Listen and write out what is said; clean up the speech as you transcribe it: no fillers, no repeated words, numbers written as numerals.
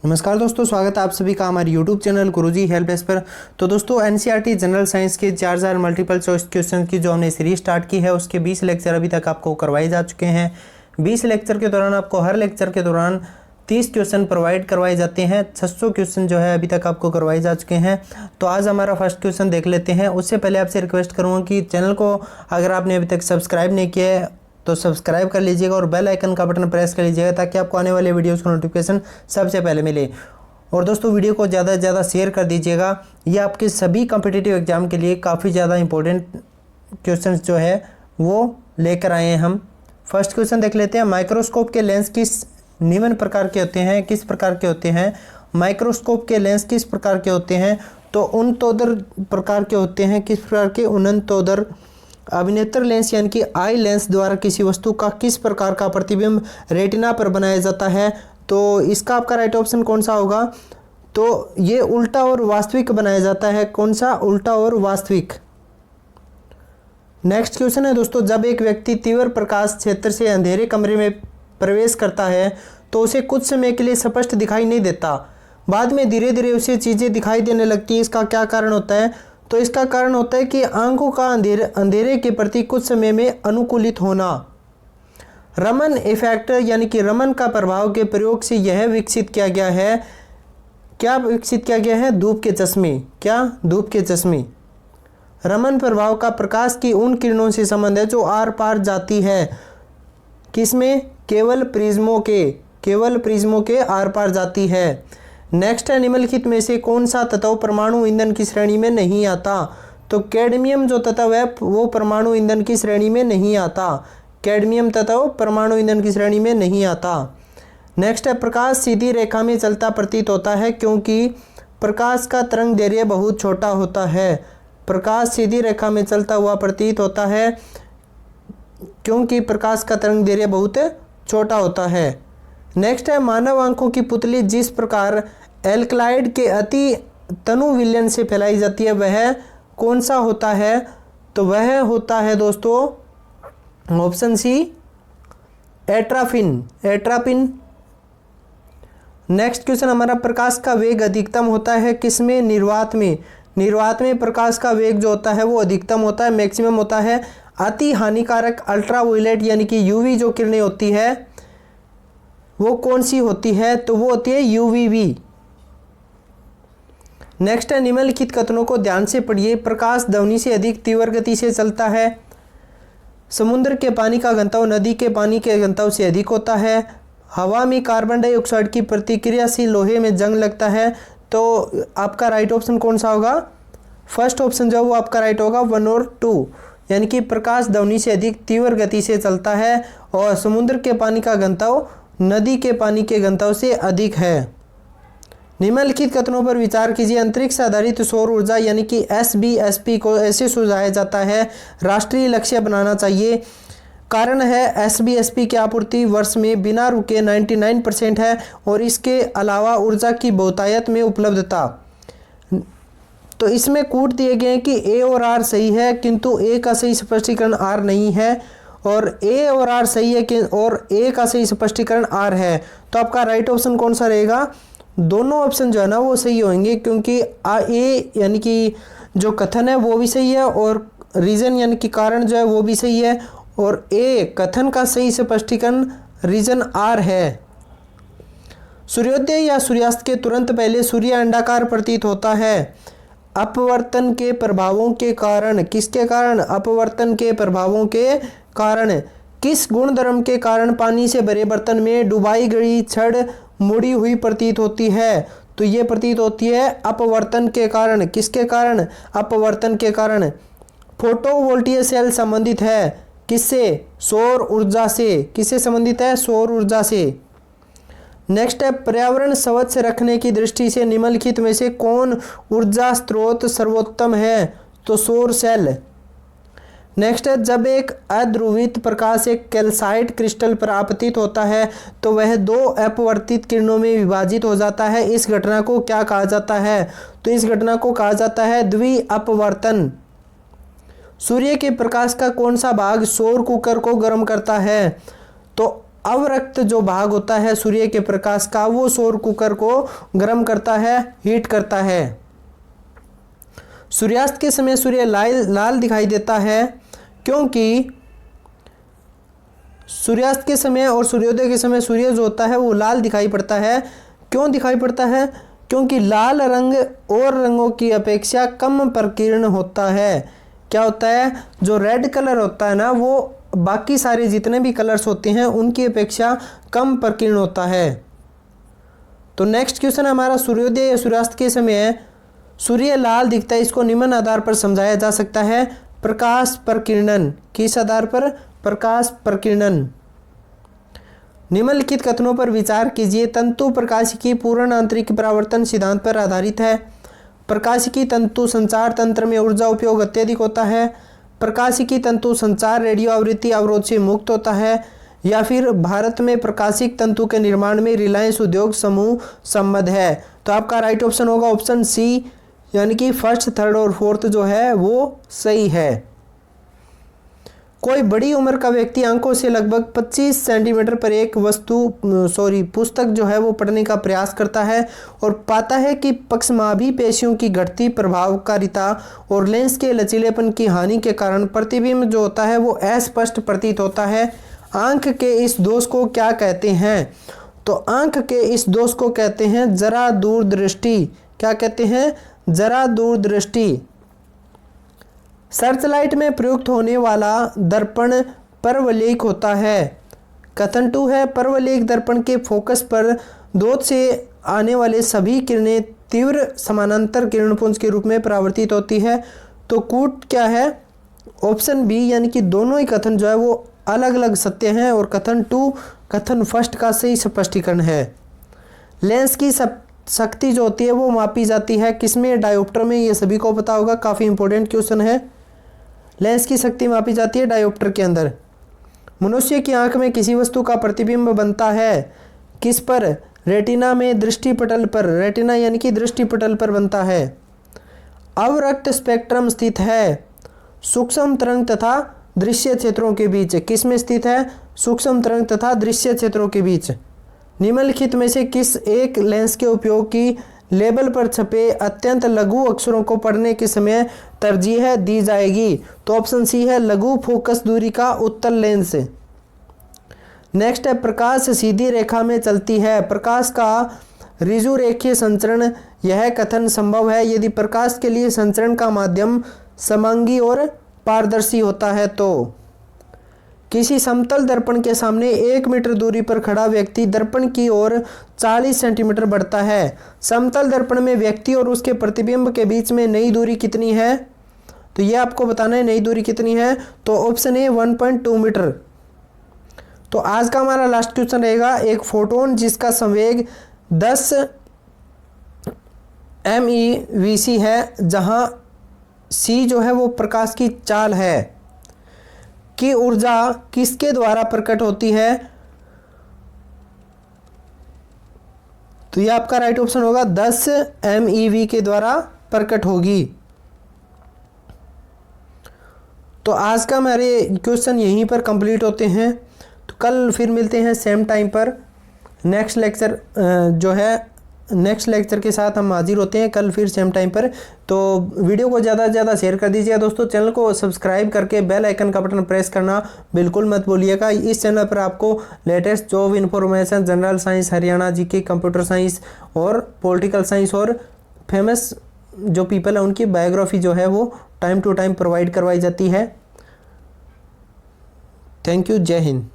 नमस्कार दोस्तों, स्वागत है आप सभी का हमारे YouTube चैनल गुरुजी हेल्प डेस्क पर। तो दोस्तों एनसीईआरटी जनरल साइंस के 4000 मल्टीपल चॉइस क्वेश्चन की जो हमने सीरीज स्टार्ट की है उसके 20 लेक्चर अभी तक आपको करवाए जा चुके हैं। 20 लेक्चर के दौरान आपको हर लेक्चर के दौरान 30 क्वेश्चन प्रोवाइड करवाए जाते हैं। 600 क्वेश्चन जो है अभी तक आपको करवाए जा चुके हैं। तो आज हमारा फर्स्ट क्वेश्चन देख लेते हैं। उससे पहले आपसे रिक्वेस्ट करूँगा कि चैनल को अगर आपने अभी तक सब्सक्राइब नहीं किया है तो सब्सक्राइब कर लीजिएगा और बेल आइकन का बटन प्रेस कर लीजिएगा ताकि आपको आने वाले वीडियोस का नोटिफिकेशन सबसे पहले मिले। और दोस्तों वीडियो को ज़्यादा से ज़्यादा शेयर कर दीजिएगा। ये आपके सभी कॉम्पिटिटिव एग्जाम के लिए काफ़ी ज़्यादा इंपॉर्टेंट क्वेश्चंस जो है वो लेकर आए हैं हम। फर्स्ट क्वेश्चन देख लेते हैं। माइक्रोस्कोप के लेंस किस निम्न प्रकार के होते हैं? किस प्रकार के होते हैं? माइक्रोस्कोप के लेंस किस प्रकार के होते हैं? तो उनतोदर प्रकार के होते हैं। किस प्रकार के? उनतोदर। अभिनेत्र लेंस यानी कि आई लेंस द्वारा किसी वस्तु का किस प्रकार का प्रतिबिंब रेटिना पर बनाया जाता है? तो इसका आपका राइट ऑप्शन कौन सा होगा? तो ये उल्टा और वास्तविक बनाया जाता है। कौन सा? उल्टा और वास्तविक। नेक्स्ट क्वेश्चन है दोस्तों, जब एक व्यक्ति तीव्र प्रकाश क्षेत्र से अंधेरे कमरे में प्रवेश करता है तो उसे कुछ समय के लिए स्पष्ट दिखाई नहीं देता, बाद में धीरे धीरे उसे चीज़ें दिखाई देने लगती है। इसका क्या कारण होता है? तो इसका कारण होता है कि आंखों का अंधेरे के प्रति कुछ समय में अनुकूलित होना। रमन इफेक्ट यानी कि रमन का प्रभाव के प्रयोग से यह विकसित किया गया है। क्या विकसित किया गया है? धूप के चश्मे। क्या? धूप के चश्मे। रमन प्रभाव का प्रकाश की उन किरणों से संबंध है जो आर पार जाती है। किसमें? केवल प्रिज्मों के आर पार जाती है। नेक्स्ट है, निम्नलिखित में से कौन सा तत्व परमाणु ईंधन की श्रेणी में नहीं आता? तो कैडमियम जो तत्व है वो परमाणु ईंधन की श्रेणी में नहीं आता। कैडमियम तत्व परमाणु ईंधन की श्रेणी में नहीं आता। नेक्स्ट है, प्रकाश सीधी रेखा में चलता प्रतीत होता है क्योंकि प्रकाश का तरंग दैर्घ्य बहुत छोटा होता है। प्रकाश सीधी रेखा में चलता हुआ प्रतीत होता है क्योंकि प्रकाश का तरंग दैर्घ्य बहुत छोटा होता है। नेक्स्ट है, मानव आंखों की पुतली जिस प्रकार एल्कलाइड के अति तनु विलयन से फैलाई जाती है वह कौन सा होता है? तो वह होता है दोस्तों ऑप्शन सी, एट्रापिन। नेक्स्ट क्वेश्चन हमारा, प्रकाश का वेग अधिकतम होता है किसमें? निर्वात में। निर्वात में प्रकाश का वेग जो होता है वो अधिकतम होता है, मैक्सिमम होता है। अति हानिकारक अल्ट्रावायलेट यानी कि यूवी जो किरणें होती है वो कौन सी होती है? तो वो होती है यूवीवी। नेक्स्ट है, निम्नलिखित कथनों को ध्यान से पढ़िए। प्रकाश ध्वनि से अधिक तीव्र गति से चलता है। समुद्र के पानी का घनत्व नदी के पानी के घनत्व से अधिक होता है। हवा में कार्बन डाइऑक्साइड की प्रतिक्रिया से लोहे में जंग लगता है। तो आपका राइट ऑप्शन कौन सा होगा? फर्स्ट ऑप्शन जो वो आपका राइट होगा 1 और 2, यानी कि प्रकाश ध्वनि से अधिक तीव्र गति से चलता है और समुद्र के पानी का घनत्व नदी के पानी के घनत्व से अधिक है। निम्नलिखित कथनों पर विचार कीजिए। अंतरिक्ष आधारित सौर ऊर्जा यानी कि SBSP को ऐसे सुझाया जाता है राष्ट्रीय लक्ष्य बनाना चाहिए। कारण है SBSP की आपूर्ति वर्ष में बिना रुके 99% है और इसके अलावा ऊर्जा की बहुतायत में उपलब्धता। तो इसमें कूट दिए गए हैं कि A और R सही है किंतु A का सही स्पष्टीकरण R नहीं है और A और R सही है कि और A का सही स्पष्टीकरण R है। तो आपका राइट ऑप्शन कौन सा रहेगा? दोनों ऑप्शन जो है ना वो सही होंगे क्योंकि A यानी कि जो कथन है वो भी सही है और रीजन यानी कि कारण जो है वो भी सही है और A कथन का सही स्पष्टीकरण रीजन R है। सूर्योदय या सूर्यास्त के तुरंत पहले सूर्य अंडाकार प्रतीत होता है। अपवर्तन के प्रभावों के कारण। किसके कारण? अपवर्तन के प्रभावों के कारण। किस गुणधर्म के कारण पानी से भरे बर्तन में डुबाई गई छड़ मुड़ी हुई प्रतीत होती है? तो ये प्रतीत होती है अपवर्तन के कारण। किसके कारण? अपवर्तन के कारण। फोटोवोल्टिक सेल संबंधित है किससे? सौर ऊर्जा से। किससे संबंधित है? सौर ऊर्जा से। नेक्स्ट है, पर्यावरण स्वच्छ रखने की दृष्टि से निम्नलिखित में से कौन ऊर्जा स्रोत सर्वोत्तम है? तो सौर सेल। नेक्स्ट है, जब एक अध्रुवित प्रकाश एक कैल्साइट क्रिस्टल पर आपतित होता है तो वह 2 अपवर्तित किरणों में विभाजित हो जाता है। इस घटना को क्या कहा जाता है? तो इस घटना को कहा जाता है द्वि अपवर्तन। सूर्य के प्रकाश का कौन सा भाग सौर कुकर को गर्म करता है? तो अवरक्त जो भाग होता है सूर्य के प्रकाश का वो सौर कुकर को गर्म करता है, हीट करता है। सूर्यास्त के समय सूर्य लाल दिखाई देता है क्योंकि सूर्यास्त के समय और सूर्योदय के समय सूर्य जो होता है वो लाल दिखाई पड़ता है। क्यों दिखाई पड़ता है? क्योंकि लाल रंग और रंगों की अपेक्षा कम प्रकीर्ण होता है। क्या होता है? जो रेड कलर होता है ना वो बाकी सारे जितने भी कलर्स होते हैं उनकी अपेक्षा कम प्रकीर्ण होता है। तो नेक्स्ट क्वेश्चन हमारा सूर्योदय या सूर्यास्त के समय सूर्य लाल दिखता है, इसको निम्न आधार पर समझाया जा सकता है। प्रकाश प्रकीर्णन। किस आधार पर? प्रकाश प्रकीर्णन। निम्नलिखित कथनों पर विचार कीजिए। तंतु प्रकाशिकी पूर्ण आंतरिक परावर्तन सिद्धांत पर आधारित है। प्रकाशिकी तंतु संचार तंत्र में ऊर्जा उपयोग अत्यधिक होता है। प्रकाशिकी तंतु संचार रेडियो आवृत्ति अवरोध से मुक्त होता है। या फिर भारत में प्रकाशिक तंतु के निर्माण में रिलायंस उद्योग समूह संबद्ध है। तो आपका राइट ऑप्शन होगा ऑप्शन सी, यानी कि फर्स्ट, थर्ड और फोर्थ जो है वो सही है। कोई बड़ी उम्र का व्यक्ति आंखों से लगभग 25 सेंटीमीटर पर एक पुस्तक जो है वो पढ़ने का प्रयास करता है और पाता है कि पक्षमाभी पेशियों की घटती प्रभावकारिता और लेंस के लचीलेपन की हानि के कारण प्रतिबिंब जो होता है वो अस्पष्ट प्रतीत होता है। आंख के इस दोष को क्या कहते हैं? तो आंख के इस दोष को कहते हैं जरा दूरदृष्टि। क्या कहते हैं? जरा दूरदृष्टि। सर्चलाइट में प्रयुक्त होने वाला दर्पण परवलयिक होता है। कथन 2 है, परवलयिक दर्पण के फोकस पर दोष से आने वाले सभी किरणें तीव्र समानांतर किरणपुंज के रूप में परावर्तित होती है। तो कूट क्या है? ऑप्शन बी, यानी कि दोनों ही कथन जो है वो अलग अलग सत्य हैं और कथन 2 कथन फर्स्ट का सही स्पष्टीकरण है। लेंस की शक्ति जो होती है वो मापी जाती है किसमें? डायोप्टर में। ये सभी को पता होगा, काफ़ी इंपॉर्टेंट क्वेश्चन है। लेंस की शक्ति मापी जाती है डायोप्टर के अंदर। मनुष्य की आंख में किसी वस्तु का प्रतिबिंब बनता है किस पर? रेटिना में, दृष्टिपटल पर। रेटिना यानी कि दृष्टिपटल पर बनता है। अवरक्त स्पेक्ट्रम स्थित है सूक्ष्म तरंग तथा दृश्य क्षेत्रों के बीच। किस में स्थित है? सूक्ष्म तरंग तथा दृश्य क्षेत्रों के बीच। निम्नलिखित में से किस एक लेंस के उपयोग की लेबल पर छपे अत्यंत लघु अक्षरों को पढ़ने के समय तरजीह दी जाएगी? तो ऑप्शन सी है, लघु फोकस दूरी का उत्तल लेंस। नेक्स्ट है, प्रकाश सीधी रेखा में चलती है। प्रकाश का ऋजु रेखीय संचरण, यह कथन संभव है यदि प्रकाश के लिए संचरण का माध्यम समांगी और पारदर्शी होता है। तो किसी समतल दर्पण के सामने 1 मीटर दूरी पर खड़ा व्यक्ति दर्पण की ओर 40 सेंटीमीटर बढ़ता है। समतल दर्पण में व्यक्ति और उसके प्रतिबिंब के बीच में नई दूरी कितनी है? तो ये आपको बताना है नई दूरी कितनी है। तो ऑप्शन ए 1.2 मीटर। तो आज का हमारा लास्ट क्वेश्चन रहेगा, एक फोटोन जिसका संवेग 10 MeV है, जहां C जो है वो प्रकाश की चाल है, की ऊर्जा किसके द्वारा प्रकट होती है? तो ये आपका राइट ऑप्शन होगा 10 MeV के द्वारा प्रकट होगी। तो आज का हमारे क्वेश्चन यहीं पर कंप्लीट होते हैं। तो कल फिर मिलते हैं सेम टाइम पर। नेक्स्ट लेक्चर के साथ हम हाजिर होते हैं कल फिर सेम टाइम पर। तो वीडियो को ज़्यादा से ज़्यादा शेयर कर दीजिएगा दोस्तों। चैनल को सब्सक्राइब करके बेल आइकन का बटन प्रेस करना बिल्कुल मत भूलिएगा। इस चैनल पर आपको latest job information, general science, Haryana GK, computer science और पॉलिटिकल साइंस और फेमस जो पीपल है उनकी बायोग्राफी जो है वो टाइम टू टाइम प्रोवाइड करवाई जाती है। Thank you. जय हिंद।